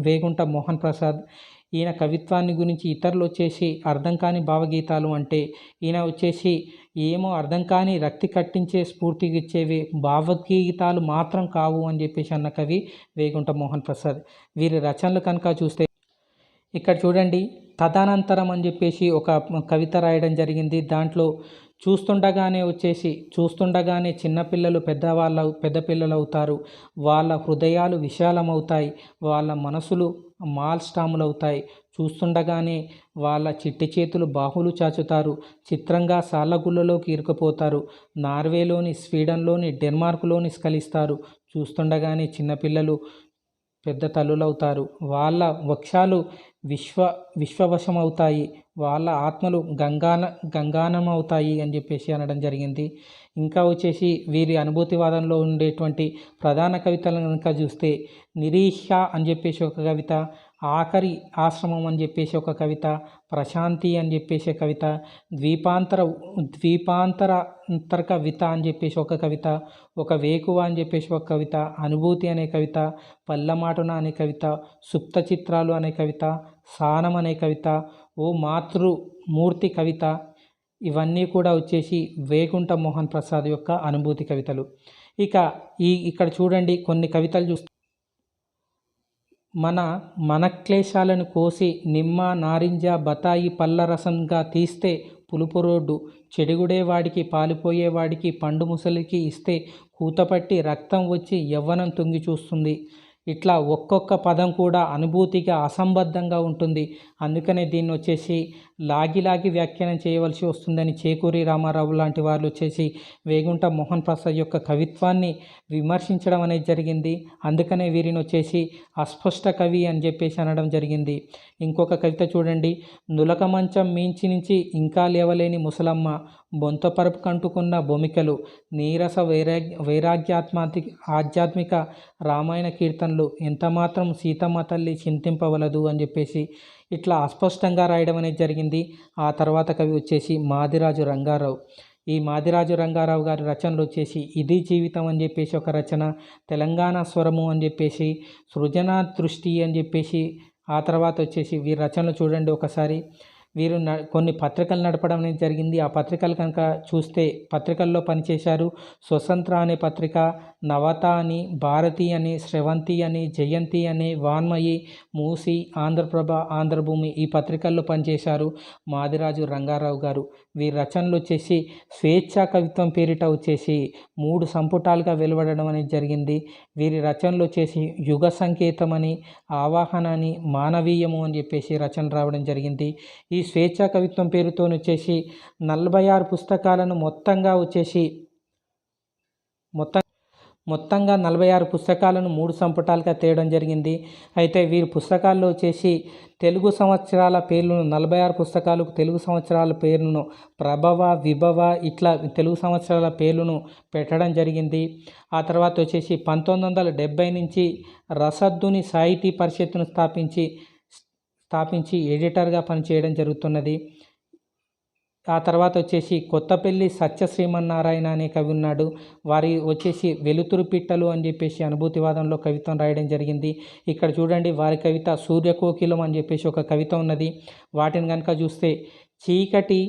వేగుంట మోహన్ ప్రసాద్. ఈయన కవిత్వాన్ని గురించి ఇతరులు వచ్చేసి అర్థం కాని భావగీతాలు అంటే, ఈయన వచ్చేసి ఏమో అర్థం కాని రక్తి కట్టించే స్ఫూర్తిగిచ్చేవి భావగీతాలు మాత్రం కావు అని చెప్పేసి అన్న కవి వేగుంట మోహన్ ప్రసాద్. వీరి రచనలు కనుక చూస్తే ఇక్కడ చూడండి, తదనంతరం అని చెప్పేసి ఒక కవిత రాయడం జరిగింది. దాంట్లో చూస్తుండగానే చిన్నపిల్లలు పెద్ద పిల్లలు అవుతారు, వాళ్ళ హృదయాలు విశాలమవుతాయి, వాళ్ళ మనసులు మాల్స్టాములు అవుతాయి, చూస్తుండగానే వాళ్ళ చిట్టి చేతులు బాహులు చాచుతారు, చిత్రంగా సాలగుళ్ళలోకి ఇరుకుపోతారు, నార్వేలోని, స్వీడన్లోని, డెన్మార్క్లోని స్కలిస్తారు, చూస్తుండగానే చిన్నపిల్లలు పెద్ద తల్లులవుతారు, వాళ్ళ వక్షాలు విశ్వవశమవుతాయి, వాళ్ళ ఆత్మలు గంగానమవుతాయి అని చెప్పేసి అనడం జరిగింది. ఇంకా వచ్చేసి వీరి అనుభూతివాదంలో ఉండేటువంటి ప్రధాన కవితలను కనుక చూస్తే నిరీక్ష అని చెప్పేసి ఒక కవిత, ఆఖరి ఆశ్రమం అని చెప్పేసి ఒక కవిత, ప్రశాంతి అని చెప్పేసి కవిత, ద్వీపాంతర కవిత అని చెప్పేసి ఒక కవిత, ఒక వేకువ అని చెప్పేసి ఒక కవిత, అనుభూతి అనే కవిత, పల్లమాటున అనే కవిత, సుప్త చిత్రాలు అనే కవిత, సానం అనే కవిత, ఓ మాతృమూర్తి కవిత, ఇవన్నీ కూడా వచ్చేసి వేగుంట మోహన్ ప్రసాద్ యొక్క అనుభూతి కవితలు. ఇక ఇక్కడ చూడండి, కొన్ని కవితలు చూస్తే మనక్లేశాలను కోసి నిమ్మ, నారింజ, బతాయి పళ్ళ రసంగా తీస్తే పులుపు రోడ్డు, చెడుగుడేవాడికి పాలిపోయేవాడికి పండు ముసలికి ఇస్తే కూతపట్టి రక్తం వచ్చి యవ్వనం తొంగి చూస్తుంది. ఇట్లా ఒక్కొక్క పదం కూడా అనుభూతిగా అసంబద్ధంగా ఉంటుంది. అందుకనే దీన్ని వచ్చేసి లాగి వ్యాఖ్యానం చేయవలసి వస్తుందని చేకూరి రామారావు లాంటి వాళ్ళు వచ్చేసి వేగుంట మోహన్ ప్రసాద్ యొక్క కవిత్వాన్ని విమర్శించడం అనేది జరిగింది. అందుకనే వీరిని వచ్చేసి అస్పష్ట కవి అని చెప్పేసి అనడం జరిగింది. ఇంకొక కవిత చూడండి, నులక మంచం మించి నుంచి ఇంకా లేవలేని ముసలమ్మ, బొంత పరుపు కంటుకున్న బొమికలు, నీరస ఆధ్యాత్మిక రామాయణ కీర్తనలు, ఎంతమాత్రం సీతమ్మ తల్లి చింతింపవలదు అని చెప్పేసి ఇట్లా అస్పష్టంగా రాయడం అనేది జరిగింది. ఆ తర్వాత కవి వచ్చేసి మాదిరాజు రంగారావు. ఈ మాదిరాజు రంగారావు గారి రచనలు వచ్చేసి ఇది జీవితం అని చెప్పేసి ఒక రచన, తెలంగాణ స్వరము అని చెప్పేసి, సృజనా దృష్టి అని చెప్పేసి, ఆ తర్వాత వచ్చేసి వీరి రచనలు చూడండి ఒకసారి, వీరు కొన్ని పత్రికలు నడపడం అనేది జరిగింది. ఆ పత్రికలు కనుక చూస్తే పత్రికల్లో పనిచేశారు. స్వతంత్ర అనే పత్రిక, నవత అని, భారతి అని, స్రవంతి అని, జయంతి అని, వాన్మయి, మూసి, ఆంధ్రప్రభ, ఆంధ్రభూమి ఈ పత్రికల్లో పనిచేశారు మాదిరాజు రంగారావు గారు. వీరి రచనలు వచ్చేసి స్వేచ్ఛా కవిత్వం పేరిట వచ్చేసి 3 సంపుటాలుగా వెలువడడం అనేది జరిగింది. వీరి రచనలు వచ్చేసి యుగ సంకేతం అని, ఆవాహన అని, మానవీయము అని చెప్పేసి రచన రావడం జరిగింది. ఈ స్వేచ్ఛా కవిత్వం పేరుతో వచ్చేసి 46 పుస్తకాలను మొత్తంగా 46 పుస్తకాలను 3 సంపుటాలుగా తేయడం జరిగింది. అయితే వీరి పుస్తకాల్లో వచ్చేసి తెలుగు సంవత్సరాల పేర్లను 46 పుస్తకాలకు తెలుగు సంవత్సరాల పేర్లను ప్రభవ, విభవ ఇట్లా తెలుగు సంవత్సరాల పేర్లను పెట్టడం జరిగింది. ఆ తర్వాత వచ్చేసి 1970 నుంచి రసద్దుని సాహితీ పరిషత్తును స్థాపించి ఎడిటర్గా పనిచేయడం జరుగుతున్నది. ఆ తర్వాత వచ్చేసి కొత్తపల్లి సత్య శ్రీమన్నారాయణ అనే కవి ఉన్నాడు. వారి వచ్చేసి వెలుతురు పిట్టలు అని చెప్పేసి అనుభూతివాదంలో కవిత్వం రాయడం జరిగింది. ఇక్కడ చూడండి వారి కవిత సూర్యకోకిలం అని చెప్పేసి ఒక కవిత ఉన్నది. వాటిని కనుక చూస్తే చీకటి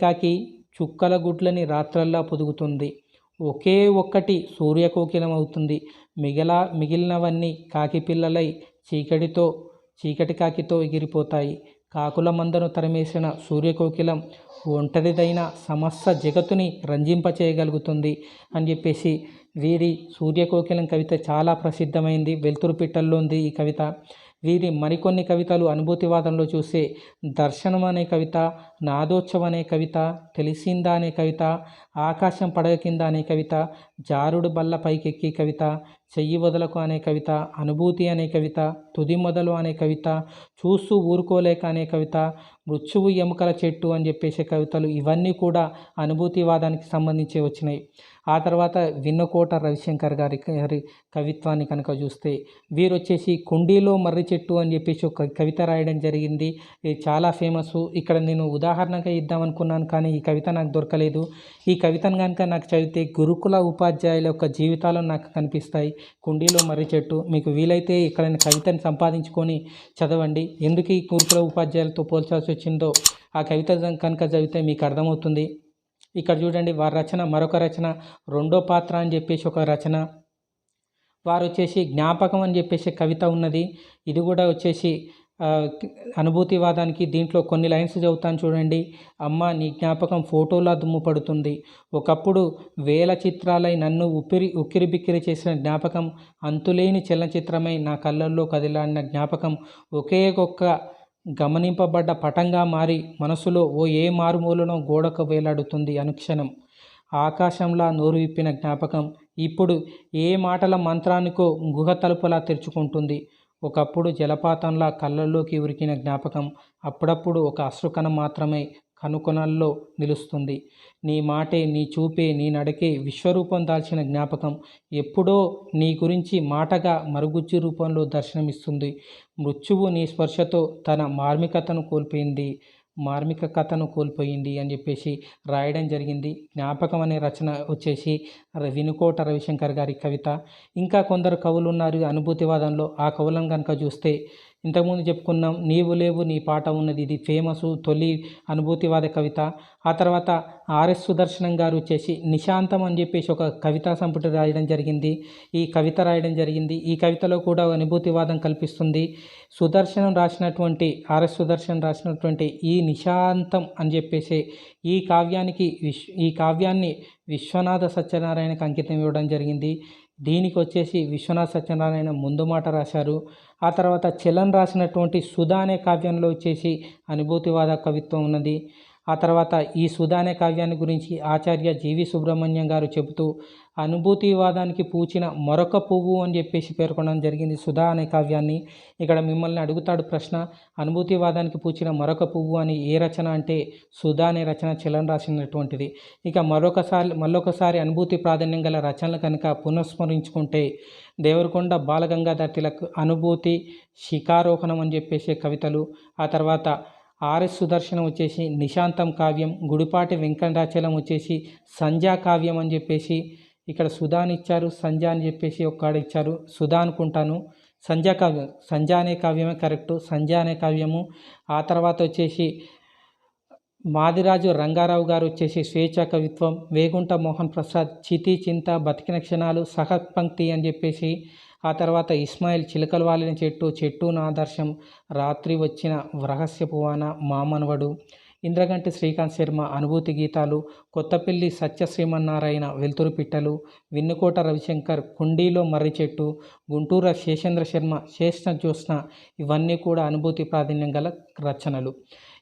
కాకి చుక్కల గుడ్లని రాత్రల్లా పొదుగుతుంది, ఒకే ఒక్కటి సూర్యకోకిలం అవుతుంది, మిగిలినవన్నీ కాకి పిల్లలై చీకటి కాకితో ఎగిరిపోతాయి, కాకుల మందను తరిమేసిన సూర్యకోకిలం ఒంటరిదైన సమస్త జగత్తుని రంజింపచేయగలుగుతుంది అని చెప్పేసి వీరి సూర్యకోకిలం కవిత చాలా ప్రసిద్ధమైంది. వెలుతురు పిట్టల్లో ఉంది ఈ కవిత. వీరి మరికొన్ని కవితలు అనుభూతివాదంలో చూస్తే దర్శనం అనే కవిత, నాదోత్సవం అనే కవిత, తెలిసిందా అనే కవిత, ఆకాశం పడగ కింద అనే కవిత, జారుడు బల్ల పైకెక్కి కవిత, చెయ్యి వదలకు అనే కవిత, అనుభూతి అనే కవిత, తుది మొదలు అనే కవిత, చూస్తూ ఊరుకోలేక అనే కవిత, మృత్యువు ఎముకల చెట్టు అని చెప్పేసే కవితలు ఇవన్నీ కూడా అనుభూతివాదానికి సంబంధించి వచ్చినాయి. ఆ తర్వాత విన్నకోట రవిశంకర్ గారి కవిత్వాన్ని కనుక చూస్తే వీరు వచ్చేసి కుండీలో మర్రి చెట్టు అని చెప్పేసి ఒక కవిత రాయడం జరిగింది. ఇది చాలా ఫేమస్. ఇక్కడ నేను ఉదాహరణగా ఇద్దామనుకున్నాను కానీ ఈ కవిత నాకు దొరకలేదు. ఈ కవితను కనుక నాకు చదివితే గురుకుల ఉపాధ్యాయుల యొక్క జీవితాలు నాకు కనిపిస్తాయి. కుండీలో మర్రి చెట్టు మీకు వీలైతే ఇక్కడ కవితను సంపాదించుకొని చదవండి. ఎందుకు ఈ గురుకుల ఉపాధ్యాయులతో పోల్చాల్సి వచ్చిందో ఆ కవిత కనుక చదివితే మీకు అర్థమవుతుంది. ఇక్కడ చూడండి వారి రచన, మరొక రచన రెండో పాత్ర అని చెప్పేసి ఒక రచన. వారు వచ్చేసి జ్ఞాపకం అని చెప్పేసి కవిత ఉన్నది. ఇది కూడా వచ్చేసి అనుభూతివాదానికి. దీంట్లో కొన్ని లైన్స్ చదువుతాను చూడండి. అమ్మ నీ జ్ఞాపకం ఫోటోలా దుమ్ము పడుతుంది, ఒకప్పుడు వేల చిత్రాలై నన్ను ఉక్కిరి బిక్కిరి చేసిన జ్ఞాపకం, అంతులేని చలనచిత్రమై నా కళ్ళల్లో కదిలాడిన జ్ఞాపకం, ఒకే ఒక్క గమనింపబడ్డ పటంగా మారి మనసులో ఏ మారుమూలనో గోడకు వేలాడుతుంది అనుక్షణం, ఆకాశంలా నోరు విప్పిన జ్ఞాపకం ఇప్పుడు ఏ మాటల మంత్రానికో గుహ తలుపులా తెరుచుకుంటుంది, ఒకప్పుడు జలపాతంలా కళ్ళల్లోకి ఉరికిన జ్ఞాపకం అప్పుడప్పుడు ఒక అశ్రుకణం మాత్రమే కనుకొనల్లో నిలుస్తుంది, నీ మాటే, నీ చూపే, నీ నడకే విశ్వరూపం దాల్చిన జ్ఞాపకం ఎప్పుడో నీ గురించి మాటగా మరుగుజ్జు రూపంలో దర్శనమిస్తుంది, మృత్యువు నీ స్పర్శతో తన మార్మిక కథను కోల్పోయింది అని చెప్పేసి రాయడం జరిగింది. జ్ఞాపకం అనే రచన వచ్చేసి వినుకోట రవిశంకర్ గారి కవిత. ఇంకా కొందరు కవులు ఉన్నారు అనుభూతివాదంలో. ఆ కవులను కనుక చూస్తే ఇంతకుముందు చెప్పుకున్నాం నీవు లేవు నీ పాట ఉన్నది, ఇది ఫేమస్ తొలి అనుభూతివాద కవిత. ఆ తర్వాత ఆర్ఎస్ సుదర్శనం గారు వచ్చేసి నిశాంతం అని చెప్పేసి ఒక కవితా సంపుటి రాయడం జరిగింది. ఈ కవితలో కూడా అనుభూతివాదం కల్పిస్తుంది. ఆర్ఎస్ సుదర్శన్ రాసినటువంటి ఈ నిశాంతం అని చెప్పేసి ఈ కావ్యాన్ని విశ్వనాథ సత్యనారాయణకి అంకితం ఇవ్వడం జరిగింది. దీనికి వచ్చేసి విశ్వనాథ సత్యనారాయణ ముందు మాట రాశారు. ఆ తర్వాత చలన్ రాసినటువంటి సుధా అనే కావ్యంలో వచ్చేసి అనుభూతివాద కవిత్వం ఉన్నది. ఆ తర్వాత ఈ సుధా అనే కావ్యాన్ని గురించి ఆచార్య జీవి సుబ్రహ్మణ్యం గారు చెబుతూ అనుభూతివాదానికి పూచిన మరొక పువ్వు అని చెప్పేసి పేర్కొనడం జరిగింది సుధా అనే కావ్యాన్ని. ఇక్కడ మిమ్మల్ని అడుగుతాడు ప్రశ్న, అనుభూతివాదానికి పూచిన మరొక పువ్వు అని ఏ రచన అంటే సుధా అనే రచన చలన్ రాసినటువంటిది. ఇక మళ్ళొకసారి అనుభూతి ప్రాధాన్యం గల రచనలు కనుక పునఃస్మరించుకుంటే దేవరకొండ బాలగంగాధర్ తిలక్ అనుభూతి, శిఖారోహణం అని చెప్పేసి కవితలు. ఆ తర్వాత ఆర్ఎస్ సుదర్శనం వచ్చేసి నిశాంతం కావ్యం, గుడిపాటి వెంకటాచలం వచ్చేసి సంధ్యా కావ్యం అని చెప్పేసి ఇక్కడ సుధాని ఇచ్చారు, సంధ్య అని చెప్పేసి ఒక్కడ ఇచ్చారు, సుధా అనుకుంటాను, సంధ్యా కావ్యం, సంధ్య అనే కావ్యమే కరెక్టు, సంధ్య అనే కావ్యము. ఆ తర్వాత వచ్చేసి మాదిరాజు రంగారావు గారు వచ్చేసి స్వేచ్ఛా కవిత్వం, వేగుంట మోహన్ ప్రసాద్ చితి చింత బతికిన క్షణాలు సహపంక్తి అని చెప్పేసి, ఆ తర్వాత ఇస్మాయిల్ చిలకలు వాలిన చెట్టు, చెట్టు నా ఆదర్శం, రాత్రి వచ్చిన రహస్యపు వాన, మామనవడు, ఇంద్రగంటి శ్రీకాంత్ శర్మ అనుభూతి గీతాలు, కొత్తపల్లి సత్య శ్రీమన్నారాయణ వెలుతురు పిట్టలు, విన్నుకోట రవిశంకర్ కుండీలో మర్రి చెట్టు, గుంటూరు శేషేంద్ర శర్మ శ్రేష్ఠ జ్యోత్స్న, ఇవన్నీ కూడా అనుభూతి ప్రాధాన్యం గల రచనలు.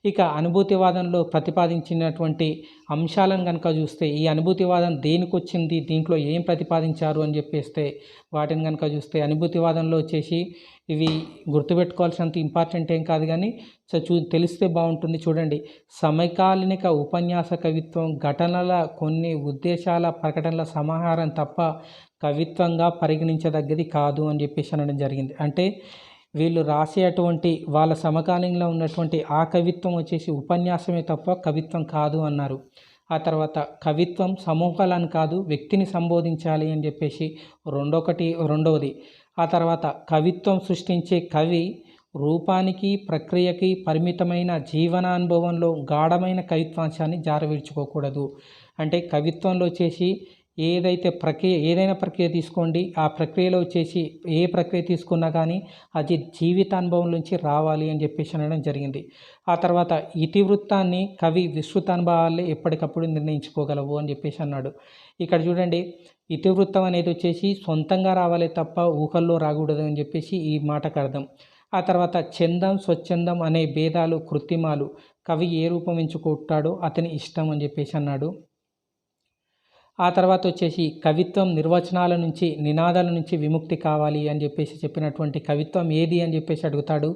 ఇక అనుభూతివాదంలో ప్రతిపాదించినటువంటి అంశాలను కనుక చూస్తే, ఈ అనుభూతివాదం దేనికి వచ్చింది, దీంట్లో ఏం ప్రతిపాదించారు అని చెప్పేస్తే వాటిని కనుక చూస్తే, అనుభూతివాదంలో వచ్చేసి ఇవి గుర్తుపెట్టుకోవాల్సినంత ఇంపార్టెంట్ ఏం కాదు, కానీ తెలిస్తే బాగుంటుంది. చూడండి, సమకాలీనిక ఉపన్యాస కవిత్వం ఘటనల కొన్ని ఉద్దేశాల ప్రకటనల సమాహారం తప్ప కవిత్వంగా పరిగణించదగ్గది కాదు అని చెప్పేసి అనడం జరిగింది. అంటే వీళ్ళు రాసేటువంటి వాళ్ళ సమకాలీనంలో ఉన్నటువంటి ఆ కవిత్వం వచ్చేసి ఉపన్యాసమే తప్ప కవిత్వం కాదు అన్నారు. ఆ తర్వాత కవిత్వం సమూహాలను కాదు వ్యక్తిని సంబోధించాలి అని చెప్పేసి రెండవది. ఆ తర్వాత కవిత్వం సృష్టించే కవి రూపానికి ప్రక్రియకి పరిమితమైన జీవనానుభవంలో గాఢమైన కవిత్వాంశాన్ని జారవిడ్చుకోకూడదు. అంటే కవిత్వంలో వచ్చేసి ఏదైనా ప్రక్రియ తీసుకోండి, ఆ ప్రక్రియలో వచ్చేసి ఏ ప్రక్రియ తీసుకున్నా కానీ అది జీవితానుభవం నుంచి రావాలి అని చెప్పేసి అనడం జరిగింది. ఆ తర్వాత ఇతివృత్తాన్ని కవి విస్తృతానుభవాలే ఎప్పటికప్పుడు నిర్ణయించుకోగలవు అని చెప్పేసి అన్నాడు. ఇక్కడ చూడండి, ఇతివృత్తం అనేది వచ్చేసి సొంతంగా రావాలి తప్ప ఊహల్లో రాకూడదు అని చెప్పేసి ఈ మాటకు అర్థం. ఆ తర్వాత చందం స్వచ్ఛందం అనే భేదాలు కృత్రిమాలు, కవి ఏ రూపం ఎంచుకుంటాడో అతని ఇష్టం అని చెప్పేసి అన్నాడు. ఆ తర్వాత వచ్చేసి కవిత్వం నిర్వచనాల నుంచి నినాదాల నుంచి విముక్తి కావాలి అని చెప్పేసి చెప్పినటువంటి కవిత్వం ఏది అని చెప్పేసి అడుగుతాడు.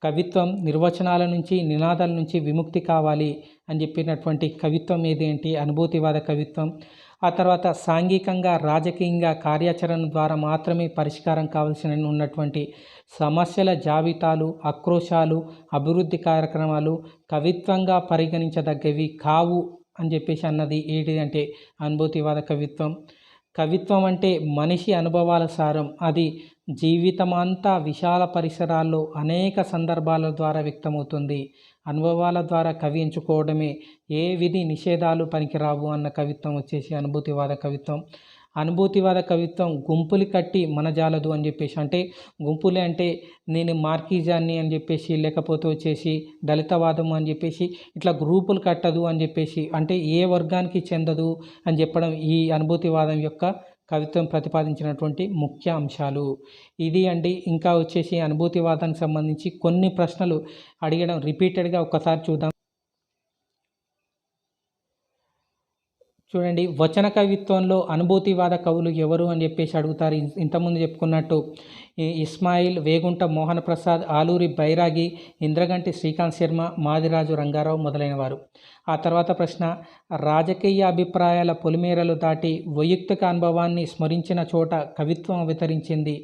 కవిత్వం నిర్వచనాల నుంచి నినాదాల నుంచి విముక్తి కావాలి అని చెప్పినటువంటి కవిత్వం ఏదేంటి? అనుభూతివాద కవిత్వం. ఆ తర్వాత సాంఘికంగా రాజకీయంగా కార్యాచరణ ద్వారా మాత్రమే పరిష్కారం కావాల్సిన ఉన్నటువంటి సమస్యల జాబితాలు, ఆక్రోశాలు, అభివృద్ధి కార్యక్రమాలు కవిత్వంగా పరిగణించదగ్గవి కావు అని చెప్పేసి అన్నది ఏంటి అంటే అనుభూతివాద కవిత్వం. కవిత్వం అంటే మనిషి అనుభవాల సారం, అది జీవితమంతా విశాల పరిసరాల్లో అనేక సందర్భాల ద్వారా వ్యక్తమవుతుంది. అనుభవాల ద్వారా కవి ఎంచుకోవడమే, ఏ విధి నిషేధాలు పనికిరావు అన్న కవిత్వం వచ్చేసి అనుభూతివాద కవిత్వం. అనుభూతివాద కవిత్వం గుంపులు కట్టి మనజాలదు అని చెప్పేసి, అంటే గుంపులే అంటే నేను మార్కిజాన్ని అని చెప్పేసి, లేకపోతే వచ్చేసి దళితవాదం అని చెప్పేసి ఇట్లా గ్రూపులు కట్టదు అని చెప్పేసి, అంటే ఏ వర్గానికి చెందదు అని చెప్పడం ఈ అనుభూతివాదం యొక్క కవిత్వం ప్రతిపాదించినటువంటి ముఖ్య అంశాలు ఇది అండి. ఇంకా వచ్చేసి అనుభూతివాదానికి సంబంధించి కొన్ని ప్రశ్నలు అడిగడం రిపీటెడ్గా ఒక్కసారి చూద్దాం. చూడండి, వచన కవిత్వంలో అనుభూతివాద కవులు ఎవరు అని చెప్పేసి అడుగుతారు. ఇంతకుముందు చెప్పుకున్నట్టు ఇస్మాయిల్, వేగుంట మోహన ప్రసాద్, ఆలూరి బైరాగి, ఇంద్రగంటి శ్రీకాంత్ శర్మ, మాదిరాజు రంగారావు మొదలైన వారు. ఆ తర్వాత ప్రశ్న, రాజకీయ అభిప్రాయాల పొలిమేరలు దాటి వైయక్తిక అనుభవాన్ని స్మరించిన చోట కవిత్వం అవతరించింది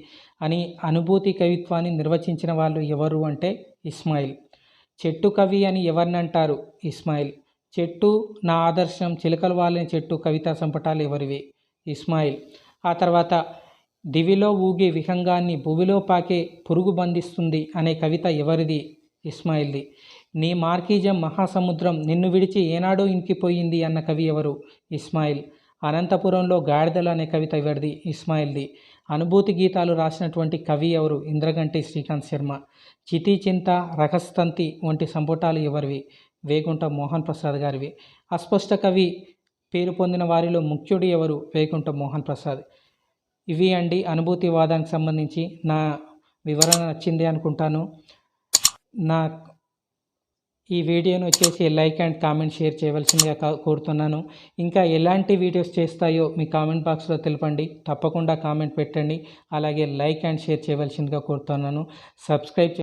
అని అనుభూతి కవిత్వాన్ని నిర్వచించిన వాళ్ళు ఎవరు అంటే ఇస్మాయిల్. చెట్టు కవి అని ఎవరిని అంటారు? ఇస్మాయిల్. చెట్టు నా ఆదర్శం, చిలకలు వాలిన చెట్టు కవితా సంపుటాలు ఎవరివి? ఇస్మాయిల్. ఆ తర్వాత దివిలో ఊగే విహంగాన్ని భువిలో పాకే పురుగు బంధిస్తుంది అనే కవిత ఎవరిది? ఇస్మాయిల్ది. నీ మార్కిజం మహాసముద్రం నిన్ను విడిచి ఏనాడో ఇంకిపోయింది అన్న కవి ఎవరు? ఇస్మాయిల్. అనంతపురంలో గాడిదలు అనే కవిత ఎవరిది? ఇస్మాయిల్ది. అనుభూతి గీతాలు రాసినటువంటి కవి ఎవరు? ఇంద్రగంటి శ్రీకాంత్ శర్మ. చితి చింత, రహస్తంతి వంటి సంపుటాలు ఎవరివి? వేగుంట మోహన్ ప్రసాద్ గారివి. అస్పష్ట కవి పేరు పొందిన వారిలో ముఖ్యుడు ఎవరు? వేగుంట మోహన్ ప్రసాద్. ఇవి అండి అనుభూతివాదానికి సంబంధించి. నా వివరణ నచ్చింది అనుకుంటాను. నా ఈ వీడియోను వచ్చేసి లైక్ అండ్ కామెంట్ షేర్ చేయవలసిందిగా కోరుతున్నాను. ఇంకా ఎలాంటి వీడియోస్ చేస్తాయో మీ కామెంట్ బాక్స్లో తెలపండి. తప్పకుండా కామెంట్ పెట్టండి. అలాగే లైక్ అండ్ షేర్ చేయవలసిందిగా కోరుతున్నాను. సబ్స్క్రైబ్